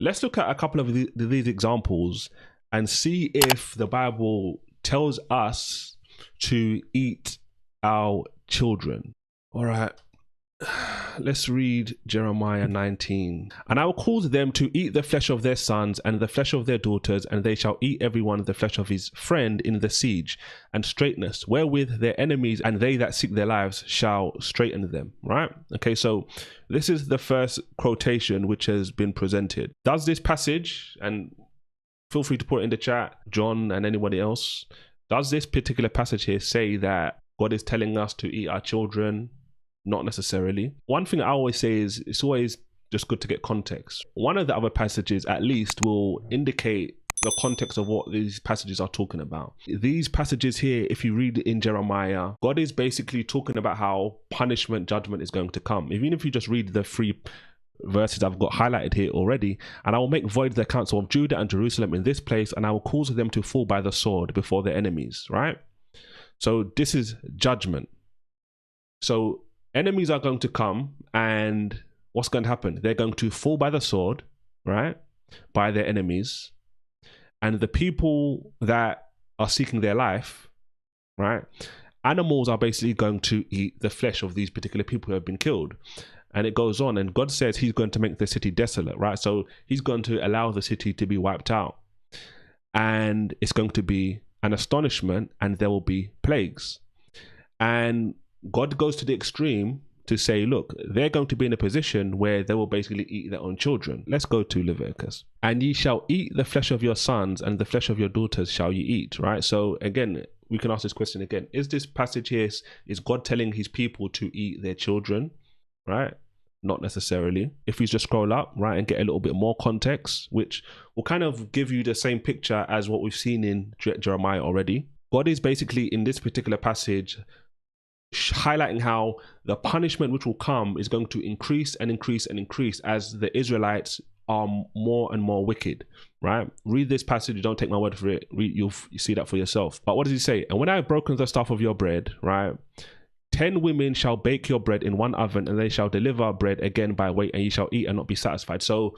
let's look at a couple of these examples and see if the Bible tells us to eat our children. All right. Let's read Jeremiah 19. And I will cause them to eat the flesh of their sons and the flesh of their daughters, and they shall eat every one the flesh of his friend in the siege and straightness, wherewith their enemies and they that seek their lives shall straighten them. Right? Okay, so this is the first quotation which has been presented. Does this passage, and feel free to put it in the chat, John and anybody else, does this particular passage here say that God is telling us to eat our children? Not necessarily. One thing I always say is it's always just good to get context. One of the other passages at least will indicate the context of what these passages are talking about. These passages here, if you read in Jeremiah, God is basically talking about how punishment, judgment is going to come. Even if you just read the 3 verses I've got highlighted here already, and I will make void the counsel of Judah and Jerusalem in this place, and I will cause them to fall by the sword before their enemies, right? So this is judgment. So enemies are going to come, and what's going to happen? They're going to fall by the sword, right? By their enemies. And the people that are seeking their life, right? Animals are basically going to eat the flesh of these particular people who have been killed. And it goes on, and God says he's going to make the city desolate, right? So he's going to allow the city to be wiped out. And it's going to be an astonishment, and there will be plagues. And God goes to the extreme to say, look, they're going to be in a position where they will basically eat their own children. Let's go to Leviticus. And ye shall eat the flesh of your sons, and the flesh of your daughters shall ye eat, right? So again, we can ask this question again. Is this passage here, is God telling his people to eat their children, right? Not necessarily. If we just scroll up, right, and get a little bit more context, which will kind of give you the same picture as what we've seen in Jeremiah already. God is basically in this particular passage highlighting how the punishment which will come is going to increase and increase and increase as the Israelites are more and more wicked, right? Read this passage, don't take my word for it. You'll see that for yourself. But what does he say? And when I have broken the staff of your bread, right, 10 women shall bake your bread in one oven, and they shall deliver bread again by weight, and ye shall eat and not be satisfied. So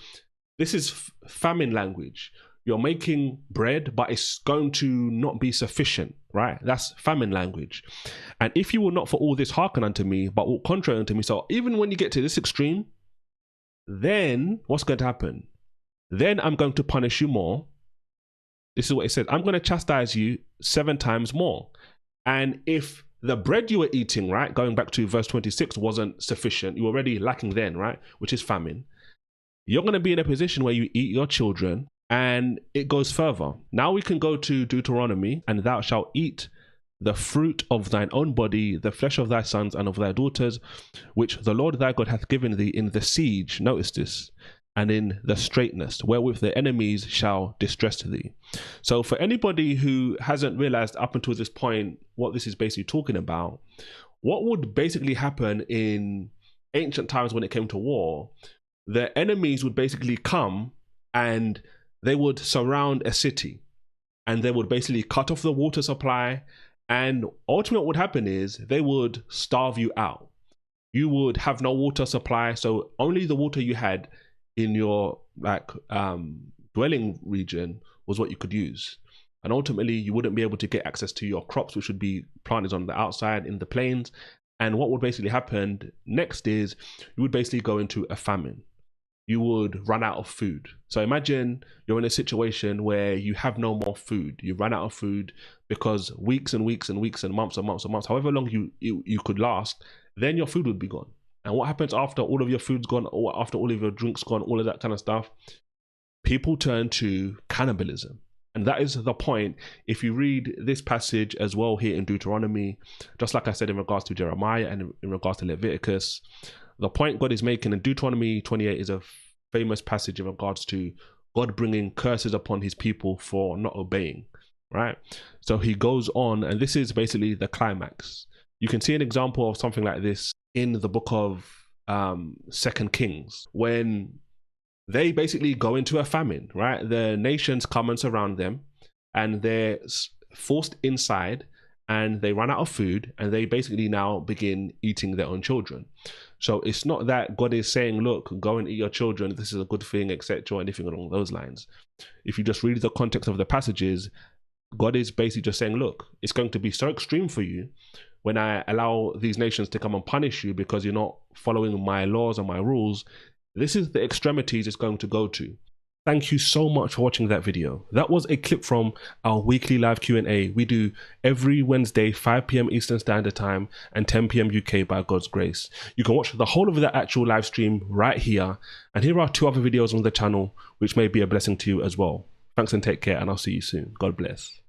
this is famine language. You're making bread, but it's going to not be sufficient, right? That's famine language. And if you will not for all this hearken unto me, but will contrary unto me. So even when you get to this extreme, then what's going to happen? Then I'm going to punish you more. This is what it says. I'm going to chastise you 7 times more. And if the bread you were eating, right, going back to verse 26, wasn't sufficient, you were already lacking then, right, which is famine, you're going to be in a position where you eat your children. And it goes further. Now we can go to Deuteronomy, and thou shalt eat the fruit of thine own body, the flesh of thy sons and of thy daughters, which the Lord thy God hath given thee in the siege, notice this, and in the straitness, wherewith the enemies shall distress thee. So for anybody who hasn't realized up until this point what this is basically talking about, what would basically happen in ancient times when it came to war, the enemies would basically come and they would surround a city, and they would basically cut off the water supply, and ultimately what would happen is they would starve you out. You would have no water supply, so only the water you had in your dwelling region was what you could use. And ultimately you wouldn't be able to get access to your crops, which would be planted on the outside in the plains. And what would basically happen next is you would basically go into a famine. You would run out of food. So imagine you're in a situation where you have no more food. You run out of food because weeks and weeks and weeks and months and months and months, however long you could last, then your food would be gone. And what happens after all of your food's gone, or after all of your drinks gone, all of that kind of stuff? People turn to cannibalism. And that is the point. If you read this passage as well here in Deuteronomy, just like I said in regards to Jeremiah and in regards to Leviticus, the point God is making in Deuteronomy 28 is a famous passage in regards to God bringing curses upon his people for not obeying, right? So he goes on, and this is basically the climax. You can see an example of something like this in the book of 2 Kings, when they basically go into a famine, right? The nations come and surround them, and they're forced inside, and they run out of food, and they basically now begin eating their own children. So it's not that God is saying, look, go and eat your children, this is a good thing, etc., or anything along those lines. If you just read the context of the passages, God is basically just saying, look, it's going to be so extreme for you when I allow these nations to come and punish you because you're not following my laws and my rules. This is the extremities it's going to go to. Thank you so much for watching that video. That was a clip from our weekly live Q&A. We do every Wednesday, 5 p.m. Eastern Standard Time and 10 p.m. UK by God's grace. You can watch the whole of that actual live stream right here. And here are 2 other videos on the channel, which may be a blessing to you as well. Thanks and take care, and I'll see you soon. God bless.